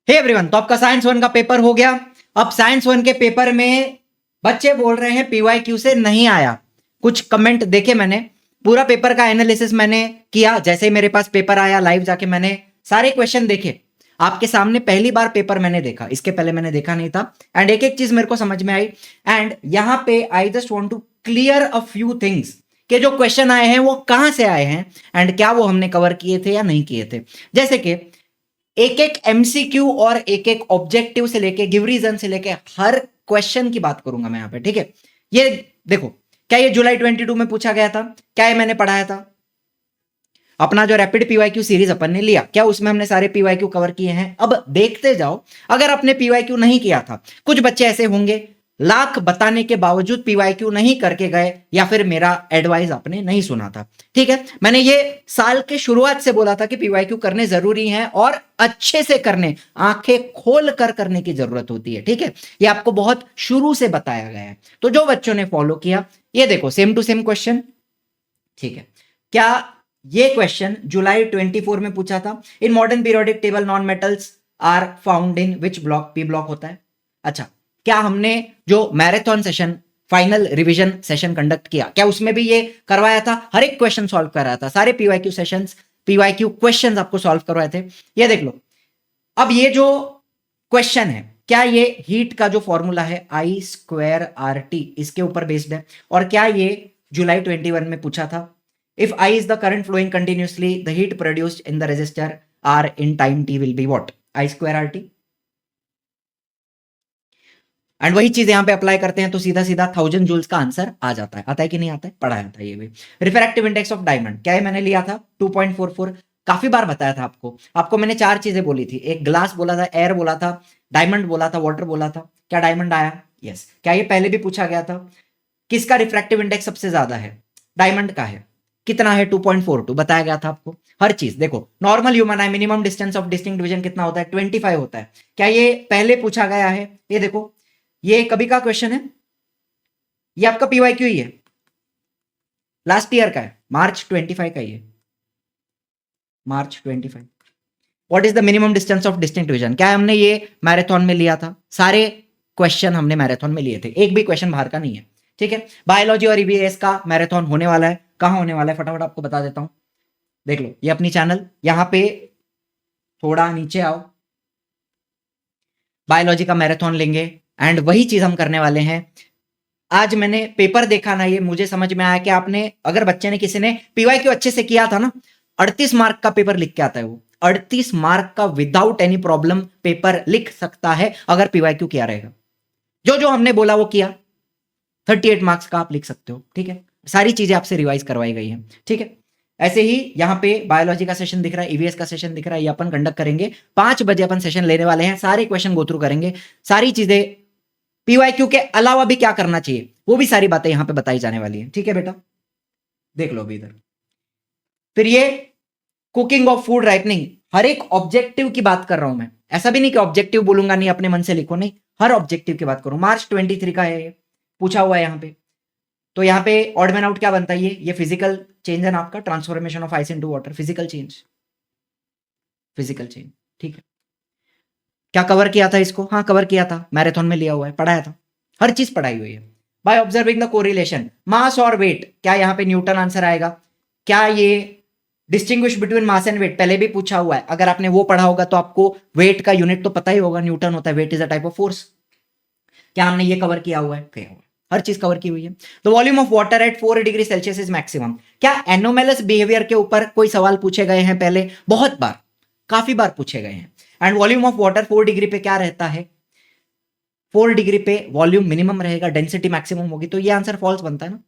Hey everyone, तो आपका science 1 का पेपर हो गया। अब साइंस 1 के पेपर में बच्चे बोल रहे हैं पीवाईक्यू से नहीं आया। कुछ कमेंट देखे मैंने, पूरा पेपर का एनालिसिस मैंने किया। जैसे ही मेरे पास पेपर आया, लाइव जाके मैंने सारे क्वेश्चन देखे। आपके सामने पहली बार पेपर मैंने देखा, इसके पहले मैंने देखा नहीं था। एंड एक एक चीज मेरे को समझ में आई। एंड यहां पे I just want to clear a few things कि जो क्वेश्चन आए हैं वो कहां से आए हैं एंड क्या वो हमने कवर किए थे या नहीं किए थे। जैसे कि एक एक एमसीक्यू और एक एक ऑब्जेक्टिव से लेके गिव रीजन से लेके हर क्वेश्चन की बात करूंगा मैं यहां पे, ठीक है। ये देखो, क्या ये जुलाई 22 में पूछा गया था? क्या ये मैंने पढ़ाया था? अपना जो रैपिड पीवाईक्यू सीरीज अपन ने लिया, क्या उसमें हमने सारे पीवाईक्यू कवर किए हैं? अब देखते जाओ। अगर आपने पीवाईक्यू नहीं किया था, कुछ बच्चे ऐसे होंगे लाख बताने के बावजूद पीवाईक्यू नहीं करके गए, या फिर मेरा एडवाइस आपने नहीं सुना था, ठीक है। मैंने ये साल के शुरुआत से बोला था कि पीवाईक्यू करने जरूरी है और अच्छे से करने, आंखें खोल कर करने की जरूरत होती है, ठीक है। ये आपको बहुत शुरू से बताया गया है। तो जो बच्चों ने फॉलो किया, ये देखो सेम टू सेम क्वेश्चन, ठीक है। क्या ये क्वेश्चन जुलाई 24 में पूछा था? In modern periodic table non metals are found in which block? P block होता है। अच्छा, क्या हमने जो marathon session, final revision session conduct किया, क्या उसमें भी ये करवाया था? हर एक क्वेश्चन सॉल्व कराया था, सारे पीवाईक्यू सेशंस, पीवाईक्यू क्वेश्चंस आपको सॉल्व करवाए थे। ये देख लो। अब ये जो क्वेश्चन है, क्या ये हीट का जो फॉर्मूला है I²RT इसके ऊपर बेस्ड है? और क्या ये जुलाई 21 में पूछा था? If I is the current flowing continuously, the heat produced in the resistor R in time t will be what? I²RT। And वही चीज यहां पे अप्लाई करते हैं तो सीधा सीधा 1000 जूल्स का आंसर आ जाता है। आता है कि नहीं आता है? पढ़ाया था ये भी। रिफ्रैक्टिव इंडेक्स ऑफ डायमंड, क्या है मैंने लिया था? 2.44। काफी बार बताया था आपको मैंने चार चीजें बोली थी। एक ग्लास बोला था, एयर बोला था, डायमंड बोला था, वाटर बोला था। क्या डायमंड आया? यस। क्या ये पहले भी पूछा गया था? किसका रिफ्रैक्टिव इंडेक्स सबसे ज्यादा है? डायमंड का है। कितना है? 2.42 बताया गया था आपको। हर चीज देखो, normal human I minimum distance of distinct division कितना होता है? 25 होता है। क्या ये पहले पूछा गया है? ये देखो, ये कभी का क्वेश्चन है, ये आपका पीवाईक्यू ही है, लास्ट ईयर का है, मार्च 25 का ही है, मार्च 25। What is the minimum distance of distinct division? क्या हमने ये मैराथन में लिया था? सारे क्वेश्चन हमने मैराथन में लिए थे, एक भी क्वेश्चन बाहर का नहीं है, ठीक है। बायोलॉजी और ईवीएस का मैराथन होने वाला है। कहां होने वाला है फटाफट आपको बता देता हूं। देख लो, ये अपनी चैनल, यहां पे थोड़ा नीचे आओ, बायोलॉजी का मैराथन लेंगे एंड वही चीज हम करने वाले हैं। आज मैंने पेपर देखा ना, ये मुझे समझ में आया कि आपने, अगर बच्चे ने, किसी ने पीवाईक्यू अच्छे से किया था ना, 38 मार्क का पेपर लिख के आता है वो। 38 मार्क का विदाउट एनी प्रॉब्लम पेपर लिख सकता है अगर पीवाईक्यू किया रहेगा। जो जो हमने बोला वो किया, 38 मार्क्स का आप लिख सकते हो, ठीक है। सारी चीजें आपसे रिवाइज करवाई गई हैं, ठीक है। ऐसे ही यहां पे बायोलॉजी का सेशन दिख रहा है, ईवीएस का सेशन दिख रहा है, ये अपन कंडक्ट करेंगे 5 बजे। अपन सेशन लेने वाले हैं, सारे क्वेश्चन गो थ्रू करेंगे, सारी चीजें। पीवाईक्यू के अलावा भी क्या करना चाहिए वो भी सारी बातें यहां पे बताई जाने वाली है, ठीक है बेटा। देख लो अभी इधर। फिर ये कुकिंग ऑफ फूड राइपनिंग, हर एक ऑब्जेक्टिव की बात कर रहा हूं मैं। ऐसा भी नहीं कि ऑब्जेक्टिव बोलूंगा नहीं अपने मन से लिखो, नहीं, हर ऑब्जेक्टिव की बात करूं। मार्च 23 का है, ये पूछा हुआ है यहां पे। तो यहां पे ऑड मैन आउट क्या बनता है? ये फिजिकल चेंज है ना आपका, transformation of ice into water, physical change, physical change, ठीक है। क्या कवर किया था इसको? हाँ कवर किया था, मैराथन में लिया हुआ है, पढ़ाया था, हर चीज पढ़ाई हुई है। बाय ऑब्जर्विंग द कोरिलेशन, मास और वेट, क्या यहां पे न्यूटन आंसर आएगा? क्या ये distinguish between mass and weight, पहले भी पूछा हुआ है। अगर आपने वो पढ़ा होगा तो आपको वेट का यूनिट तो पता ही होगा, न्यूटन होता है। Weight is a type of force. क्या हमने ये कवर किया हुआ है? किया हुआ है, हर चीज कवर की हुई है। The volume of water at 4 degree Celsius is maximum, क्या एनोमेलस बिहेवियर के ऊपर कोई सवाल पूछे गए हैं पहले? बहुत बार, काफी बार पूछे गए हैं। And volume of water 4 degree पे क्या रहता है? 4 डिग्री पे वॉल्यूम मिनिमम रहेगा, डेंसिटी मैक्सिमम होगी। तो ये आंसर फॉल्स बनता है ना,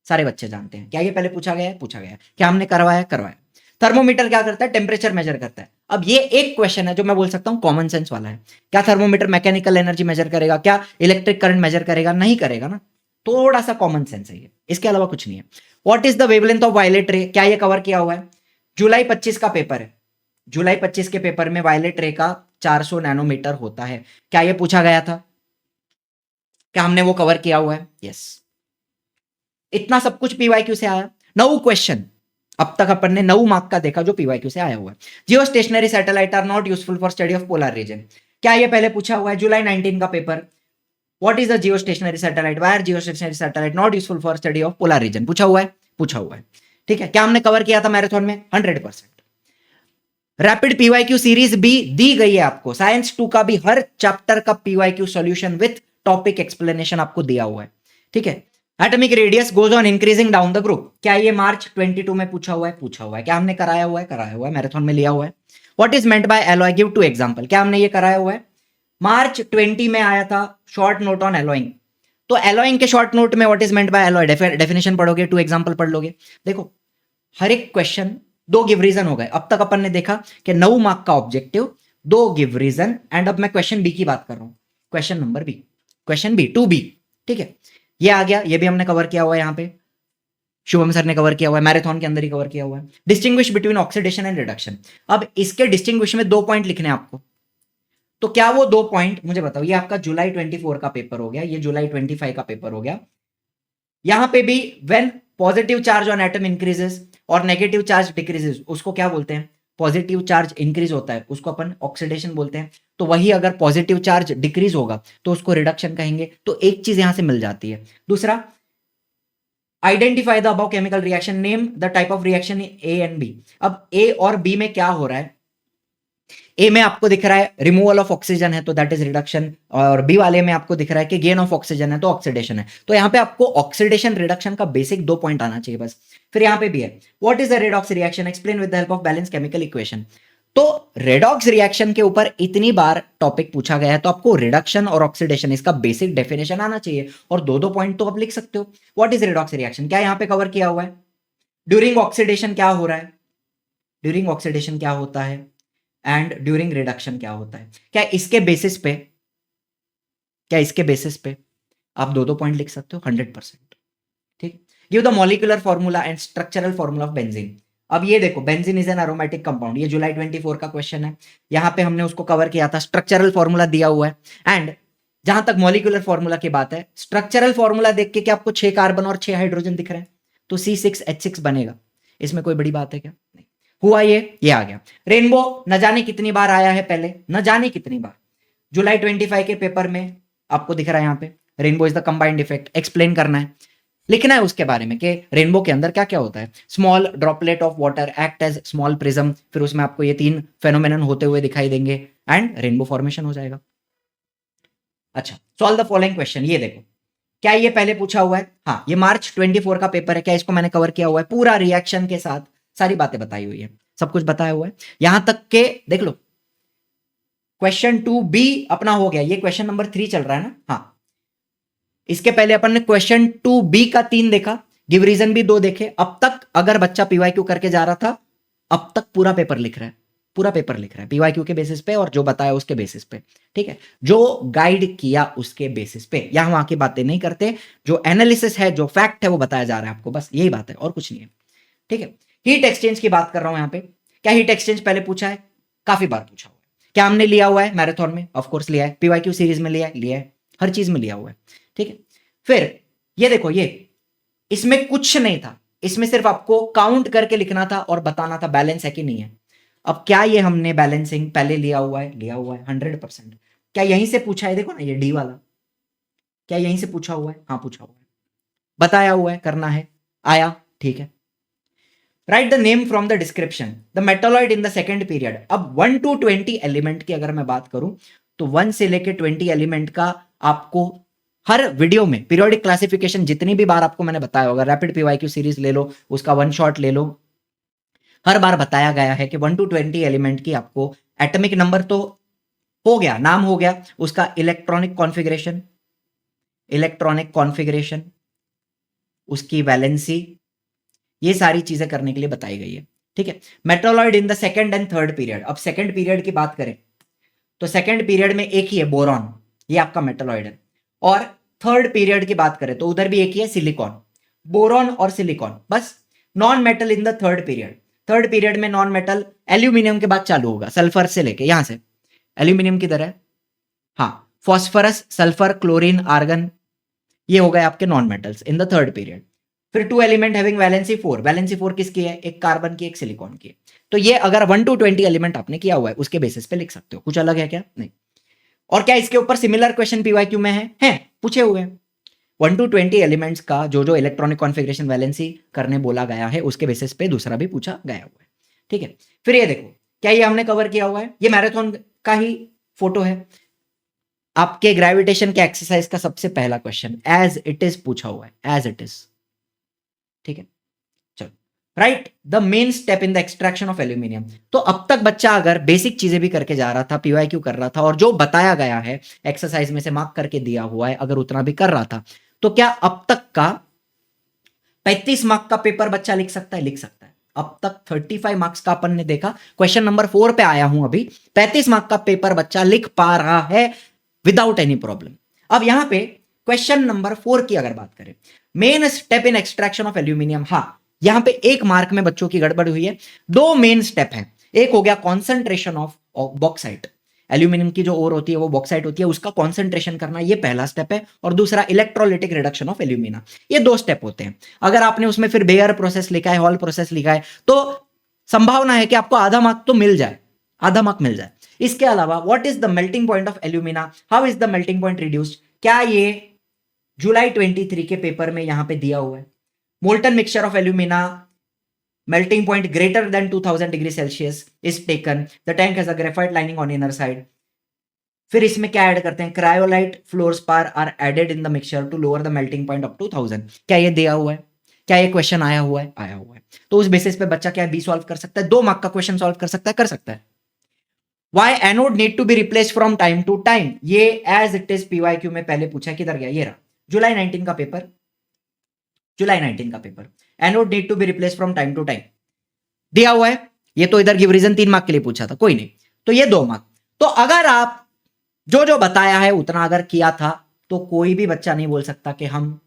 सारे बच्चे जानते हैं। क्या ये पहले पूछा गया है? पूछा गया है। क्या हमने करवाया? करवाया। थर्मोमीटर क्या करता है? टेम्परेचर मेजर करता है। अब ये एक क्वेश्चन है जो मैं बोल सकता हूं कॉमन सेंस वाला है। क्या थर्मोमीटर मैकेनिकल एनर्जी मेजर करेगा? क्या इलेक्ट्रिक करंट मेजर करेगा? नहीं करेगा ना। थोड़ा सा कॉमन सेंस है ये, इसके अलावा कुछ नहीं है। What is the wavelength of violet ray? क्या ये कवर किया हुआ है? जुलाई 25 का पेपर है, जुलाई 25 के पेपर में वायलेट रे का 400 नैनोमीटर होता है। क्या ये पूछा गया था? क्या हमने वो कवर किया हुआ है? यस। इतना सब कुछ पीवाईक्यू से आया। 9 क्वेश्चन अब तक अपन ने 9 मार्क का देखा जो पीवाईक्यू से आया हुआ है। Geostationary satellite are not useful for study of polar region, क्या ये पहले पूछा हुआ है? जुलाई 19 का paper, what is the geostationary satellite, why are geostationary satellite not useful for study of polar region, पूछा हुआ है, पूछा हुआ है। ठीक है, क्या हमने कवर किया था मैराथन में? 100%। रैपिड पीवाईक्यू सीरीज भी दी गई है आपको, साइंस 2 का भी हर चैप्टर का PYQ solution with topic explanation आपको दिया हुआ है। ठीक है, atomic radius goes on increasing down the group, क्या ये मार्च 22 में पूछा हुआ है? पूछा हुआ है। क्या हमने कराया हुआ है? कराया हुआ है, मैराथन में लिया हुआ है। What is meant by alloy, give two example, क्या हमने ये कराया हुआ है? मार्च 20 में आया था शॉर्ट नोट ऑन एलॉइंग, तो एलॉइंग के शॉर्ट नोट में what is meant by alloy definition पढ़ोगे, 2 एग्जांपल पढ़ लोगे। देखो, हर एक क्वेश्चन 2 गिव रीजन हो गए। अब तक अपन ने देखा कि 9 मार्क का ऑब्जेक्टिव, 2 गिव रीजन, एंड अब मैं क्वेश्चन बी की बात कर रहा हूं, question number B, question B 2B। ठीक है, ये आ गया, ये भी हमने कवर किया हुआ है, यहाँ पे शुभम सर ने कवर किया हुआ है, मैराथन के अंदर ही कवर किया हुआ है। Distinguish between oxidation and reduction, अब इसके डिस्टिंग्विश में 2 पॉइंट लिखने हैं आपको, तो क्या वो 2 पॉइंट मुझे बताओ। ये आपका जुलाई 24 का पेपर हो गया, ये जुलाई 25 का पेपर हो गया। यहां पे भी when positive charge on atom increases और नेगेटिव चार्ज डिक्रीजेस, उसको क्या बोलते हैं? पॉजिटिव चार्ज इंक्रीज होता है उसको अपन ऑक्सीडेशन बोलते हैं। तो वही अगर पॉजिटिव चार्ज डिक्रीज होगा तो उसको रिडक्शन कहेंगे। तो एक चीज यहां से मिल जाती है। दूसरा, identify the above chemical reaction, name the type of reaction A and B. अब ए और बी में क्या हो रहा है? ए में आपको दिख रहा है रिमूवल ऑफ ऑक्सीजन है तो दैट इज रिडक्शन, और बी वाले में आपको दिख रहा है कि गेन ऑफ ऑक्सीजन है तो ऑक्सीडेशन है। तो यहां पे आपको ऑक्सीडेशन रिडक्शन का बेसिक 2 पॉइंट आना चाहिए बस। फिर यहां पे भी है, what is the redox reaction, explain with the help of balance chemical equation. तो रेडॉक्स रिएक्शन के ऊपर इतनी बार टॉपिक पूछा गया है तो आपको रिडक्शन और ऑक्सीडेशन इसका बेसिक डेफिनेशन आना चाहिए, और 2-2 पॉइंट तो आप लिख सकते हो। व्हाट इज रेडॉक्स रिएक्शन, क्या यहां पे कवर किया हुआ है? ड्यूरिंग ऑक्सीडेशन क्या हो रहा है, ड्यूरिंग ऑक्सीडेशन क्या होता है, एंड ड्यूरिंग रिडक्शन क्या होता है। क्या इसके बेसिस पे, क्या इसके बेसिस पे आप 2-2 पॉइंट लिख सकते हो 100%। ठीक, give the molecular formula and structural formula of benzene. अब ये देखो, benzene is an aromatic compound, ये जुलाई 24 का क्वेश्चन है। यहां पे हमने उसको कवर किया था, स्ट्रक्चरल फॉर्मूला दिया हुआ है। एंड जहां तक मॉलिक्यूलर फॉर्मूला की बात है, स्ट्रक्चरल फॉर्मूला देख के क्या आपको 6 कार्बन और 6 हाइड्रोजन दिख रहे हैं, तो C6H6 बनेगा। इसमें कोई बड़ी बात है क्या? नहीं। हुआ ये आ गया। रेनबो न जाने कितनी बार आया है पहले, न जाने कितनी बार, जुलाई 25 के पेपर में आपको दिख रहा है यहाँ पे, rainbow is the combined effect, explain करना है, लिखना है उसके बारे में कि रेनबो के अंदर क्या क्या होता है। Small droplet of water act as small prism, फिर उसमें आपको ये 3 फेनोमेनन होते हुए दिखाई देंगे एंड रेनबो फॉर्मेशन हो जाएगा। अच्छा, सॉल्व द फॉलोइंग क्वेश्चन, ये देखो, क्या ये पहले पूछा हुआ है? हाँ, ये मार्च 24 का पेपर है। क्या इसको मैंने कवर किया हुआ है? पूरा रिएक्शन के साथ सारी बातें बताई हुई है, सब कुछ बताया हुआ है, यहां तक के देख लो। क्वेश्चन 2B अपना हो गया, ये क्वेश्चन नंबर 3 चल रहा है ना। हाँ, इसके पहले अपन ने क्वेश्चन 2B का 3 देखा, गिव रीजन भी 2 देखे। अब तक अगर बच्चा पीवाईक्यू करके जा रहा था, अब तक पूरा पेपर लिख रहा है, पूरा पेपर लिख रहा है पीवाईक्यू के बेसिस पे, और जो बताया उसके बेसिस पे। ठीक है, जो गाइड किया उसके बेसिस पे, यहां वहां की बातें नहीं करते, जो एनालिसिस है, जो फैक्ट है वो बताया जा रहा है आपको, बस यही बात है और कुछ नहीं है। ठीक है, हीट एक्सचेंज की बात कर रहा हूं यहां पे। क्या हीट एक्सचेंज पहले पूछा है? काफी बार पूछा हुआ है। क्या हमने लिया हुआ है मैराथन में? ऑफ कोर्स लिया है। पीवाईक्यू सीरीज में लिया है, हर चीज में लिया हुआ है। ठीक है, फिर ये देखो, ये इसमें कुछ नहीं था, इसमें सिर्फ आपको काउंट करके लिखना था और बताना था बैलेंस है कि नहीं है। अब क्या ये हमने बैलेंसिंग पहले लिया हुआ है? लिया हुआ है 100%। क्या यहीं से पूछा है? देखो ना, ये डी वाला, क्या यहीं से पूछा हुआ है? हाँ, पूछा हुआ है, बताया हुआ है, करना है, आया। ठीक है, right the name from the description the metalloid in the second period. अब 1 to 20 एलिमेंट की अगर मैं बात करूं तो 1 से लेके 20 एलिमेंट का आपको हर वीडियो में पीरियोडिक क्लासिफिकेशन जितनी भी बार आपको मैंने बताया होगा, रैपिड पीवाईक्यू सीरीज ले लो, उसका 1 शॉट ले लो, हर बार बताया गया है कि 1 to 20 एलिमेंट की आपको एटॉमिक नंबर तो हो गया, नाम हो गया, उसका इलेक्ट्रॉनिक कॉन्फ़िगरेशन, उसकी वैलेंसी, ये सारी चीजें करने के लिए बताई गई है। ठीक है, metalloid in the second and third period. अब सेकंड पीरियड की बात करें तो सेकंड पीरियड में एक ही है, बोरॉन, ये आपका मेटालॉइड है। और थर्ड पीरियड की बात करें तो उधर भी एक ही है, सिलिकॉन। बोरॉन और सिलिकॉन, बस। Non metal in the third period, third period में नॉन मेटल एल्यूमिनियम के बाद चालू होगा, सल्फर से लेके यहां से एल्यूमिनियम किधर है? हाँ, फॉस्फोरस, सल्फर, क्लोरीन, आर्गन, ये हो गए आपके non metals in the third period. फिर 2 एलिमेंट हैविंग वैलेंसी 4, वैलेंसी 4 किसकी है? एक कार्बन की, एक सिलिकॉन की। तो ये अगर 1 to 20 एलिमेंट आपने किया हुआ है उसके बेसिस पे लिख सकते हो, कुछ अलग है क्या? नहीं। और क्या इसके ऊपर सिमिलर क्वेश्चन पीवाईक्यू में है पूछे हुए हैं। 1 to 20 एलिमेंट्स का जो इलेक्ट्रॉनिक कॉन्फ़िगरेशन वैलेंसी करने बोला गया है उसके बेसिस पे दूसरा भी पूछा गया हुआ है। ठीक है, फिर ये देखो, क्या ये हमने कवर किया हुआ है? ये मैराथन का ही फोटो है। आपके ग्रेविटेशन के एक्सरसाइज का सबसे पहला क्वेश्चन एज इट इज पूछा हुआ है, एज इट इज। ठीक है, चलो, right the main step in the extraction of aluminium. तो अब तक बच्चा अगर बेसिक चीजें भी करके जा रहा था, पीवाईक्यू कर रहा था, और जो बताया गया है एक्सरसाइज में से मार्क करके दिया हुआ है, अगर उतना भी कर रहा था, तो क्या अब तक का 35 मार्क का पेपर बच्चा लिख सकता है? लिख सकता है। अब तक 35 मार्क्स का अपन ने देखा, क्वेश्चन नंबर 4 पे आया हूं अभी। 35 मार्क का पेपर बच्चा लिख पा रहा है विदाउट एनी प्रॉब्लम। अब यहां पे क्वेश्चन नंबर 4 की अगर बात करें, main step in extraction of aluminium, हाँ यहां पे 1 मार्क में बच्चों की गड़बड़ हुई है। 2 मेन स्टेप है, एक हो गया कॉन्सेंट्रेशन ऑफ बॉक्साइट, एल्यूमिनियम की जो ओर होती है वो बॉक्साइट होती है, उसका कॉन्सेंट्रेशन करना, ये पहला स्टेप है। और दूसरा इलेक्ट्रोलिटिक रिडक्शन ऑफ एल्यूमिना, ये 2 स्टेप होते हैं। अगर आपने उसमें फिर बेयर प्रोसेस लिखा है, हॉल प्रोसेस लिखा है, तो संभावना है कि आपको आधा मार्क तो मिल जाए, आधा मार्क मिल जाए। इसके अलावा what is the melting point of alumina, how is the melting point reduced, क्या ये जुलाई 23 के पेपर में यहां पे दिया हुआ है? Molten mixture of alumina, melting point greater than 2000 degree Celsius is taken, the tank has a graphite lining on inner side। फिर इसमें क्या ऐड करते हैं? Cryolite fluorspar are added in the mixture to lower the melting point of 2000। क्या ये दिया हुआ है? क्या ये क्वेश्चन आया हुआ है? आया हुआ है। तो उस बेसिस पे बच्चा क्या बी सॉल्व कर सकता है, 2 मार्क का क्वेश्चन सॉल्व कर सकता है, कर सकता है। Why anode need to be replace from time to time, ये एज इट इज पीवाईक्यू में पहले पूछा, किधर गया? ये रहा, जुलाई 19 का पेपर, जुलाई 19 का paper, anode need to be replace from time to time दिया हुआ है। ये तो इधर गिव रीजन 3 मार्क के लिए पूछा था, कोई नहीं, तो ये 2 मार्क। तो अगर आप जो बताया है उतना अगर किया था, तो कोई भी बच्चा नहीं बोल सकता कि हम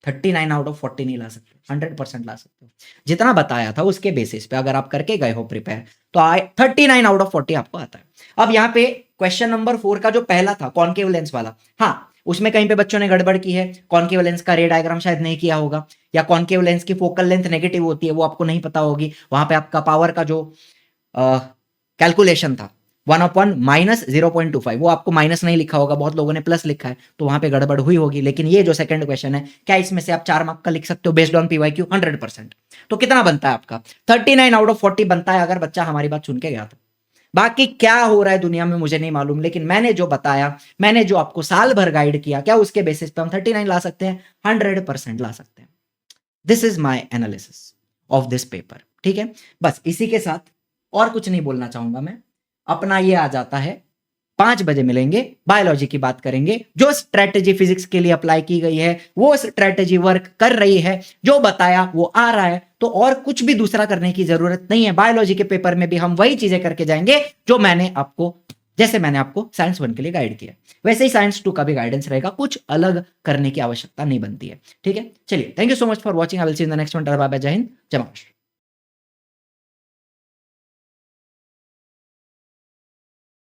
39 आउट ऑफ 40 नहीं ला सकते, 100% ला सकते हो। जितना बताया था उसके बेसिस पे अगर आप करके गए हो प्रिपेयर, तो 39 आउट ऑफ 40 आपको आता है। अब यहाँ पे क्वेश्चन नंबर 4 का जो पहला था कॉन्केव लेंस वाला, हाँ उसमें कहीं पे बच्चों ने गड़बड़ की है, कॉन्केव लेंस का रे डायग्राम शायद नहीं किया होगा, या कॉन्केव लेंस की फोकल लेंथ नेगेटिव होती है वो आपको नहीं पता होगी। वहां पे आपका पावर का जो कैलकुलेशन था 1/- -0.25, वो आपको माइनस नहीं लिखा होगा, बहुत लोगों ने प्लस लिखा है, तो वहां पे गड़बड़ हुई होगी। लेकिन ये जो सेकंड क्वेश्चन है, क्या इसमें से आप 4 मार्क का लिख सकते हो बेस्ड ऑन पीवाईक्यू? 100%। तो कितना बनता है आपका? 39 आउट ऑफ 40 बनता है, अगर बच्चा हमारी बात सुन के गया था। बाकी क्या हो रहा है दुनिया में मुझे नहीं मालूम, लेकिन मैंने जो बताया, मैंने जो आपको साल भर गाइड किया, क्या उसके बेसिस पे हम 39 ला सकते हैं? 100% ला सकते हैं। This is my analysis of this paper. ठीक है, बस इसी के साथ और कुछ नहीं बोलना चाहूंगा मैं। अपना ये आ जाता है, 5 बजे मिलेंगे, बायोलॉजी की बात करेंगे। जो स्ट्रेटेजी फिजिक्स के लिए अप्लाई की गई है वो स्ट्रेटेजी वर्क कर रही है, जो बताया वो आ रहा है, तो और कुछ भी दूसरा करने की जरूरत नहीं है। बायोलॉजी के पेपर में भी हम वही चीजें करके जाएंगे जो मैंने आपको, जैसे मैंने आपको साइंस 1 के लिए गाइड किया, वैसे ही साइंस 2 का भी गाइडेंस रहेगा, कुछ अलग करने की आवश्यकता नहीं बनती है। ठीक है, चलिए, thank you so much for watching, I will see in the next one. Bye bye, जय हिंद, जय महाराष्ट्र।